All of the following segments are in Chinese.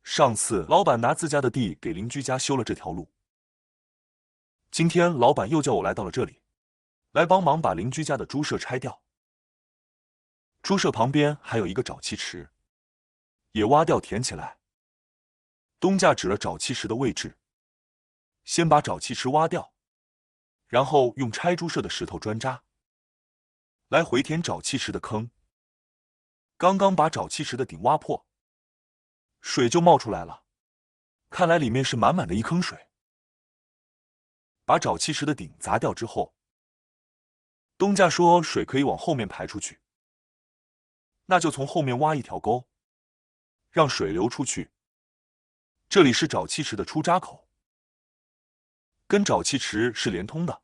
上次老板拿自家的地给邻居家修了这条路，今天老板又叫我来到了这里，来帮忙把邻居家的猪舍拆掉。猪舍旁边还有一个沼气池，也挖掉填起来。东家指了沼气池的位置，先把沼气池挖掉，然后用拆猪舍的石头砖渣来回填沼气池的坑。刚刚把沼气池的顶挖破，水就冒出来了，看来里面是满满的一坑水。把沼气池的顶砸掉之后，东家说水可以往后面排出去，那就从后面挖一条沟，让水流出去。这里是沼气池的出闸口，跟沼气池是连通的，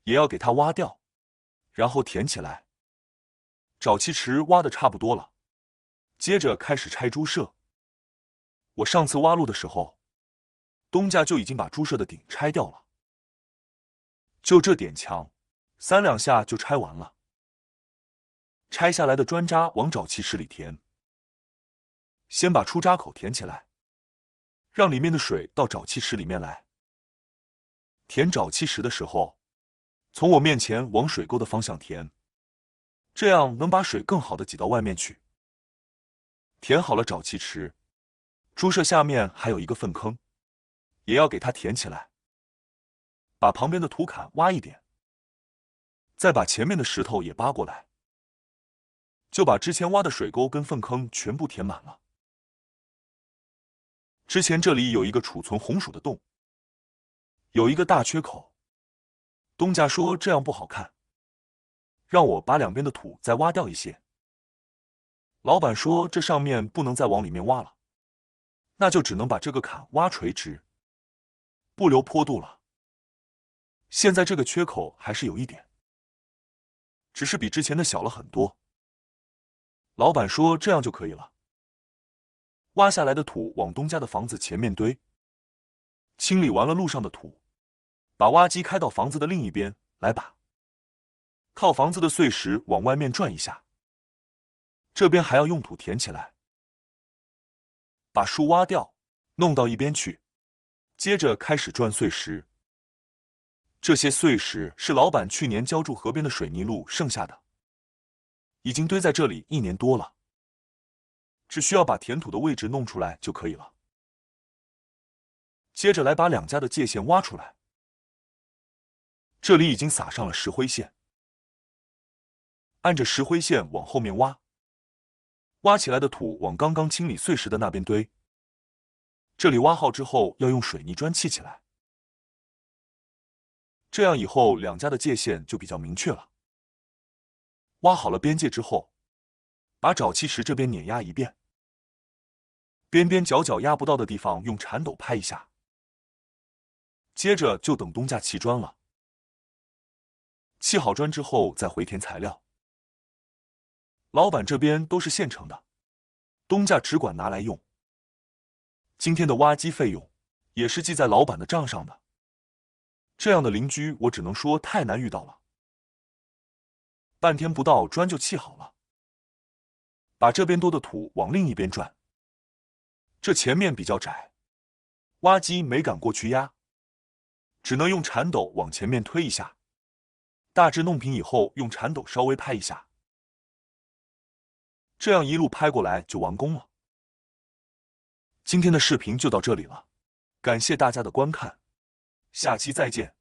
也要给它挖掉，然后填起来。沼气池挖的差不多了，接着开始拆猪舍。我上次挖路的时候，东家就已经把猪舍的顶拆掉了，就这点墙，3两下就拆完了。拆下来的砖渣往沼气池里填，先把出闸口填起来，让里面的水到沼气池里面来。填沼气池的时候，从我面前往水沟的方向填，这样能把水更好的挤到外面去。填好了沼气池，猪舍下面还有一个粪坑，也要给它填起来。把旁边的土坎挖一点，再把前面的石头也扒过来，就把之前挖的水沟跟粪坑全部填满了。之前这里有一个储存红薯的洞，有一个大缺口。东家说这样不好看，让我把两边的土再挖掉一些。老板说这上面不能再往里面挖了，那就只能把这个坎挖垂直，不留坡度了。现在这个缺口还是有一点，只是比之前的小了很多。老板说这样就可以了。挖下来的土往东家的房子前面堆，清理完了路上的土，把挖机开到房子的另一边来，把靠房子的碎石往外面转一下。这边还要用土填起来，把树挖掉，弄到一边去，接着开始转碎石。这些碎石是老板去年浇筑河边的水泥路剩下的，已经堆在这里1年多了，只需要把填土的位置弄出来就可以了。接着来把两家的界限挖出来，这里已经撒上了石灰线，按着石灰线往后面挖，挖起来的土往刚刚清理碎石的那边堆。这里挖好之后要用水泥砖砌起来，这样以后两家的界限就比较明确了。挖好了边界之后，把沼气池这边碾压一遍，边边角角压不到的地方用铲斗拍一下，接着就等东家砌砖了。砌好砖之后再回填材料。老板这边都是现成的，东家只管拿来用。今天的挖机费用也是记在老板的账上的。这样的邻居我只能说太难遇到了。半天不到砖就砌好了，把这边多的土往另一边转。这前面比较窄，挖机没敢过去压，只能用铲斗往前面推一下，大致弄平以后用铲斗稍微拍一下，这样一路拍过来就完工了。今天的视频就到这里了，感谢大家的观看，下期再见。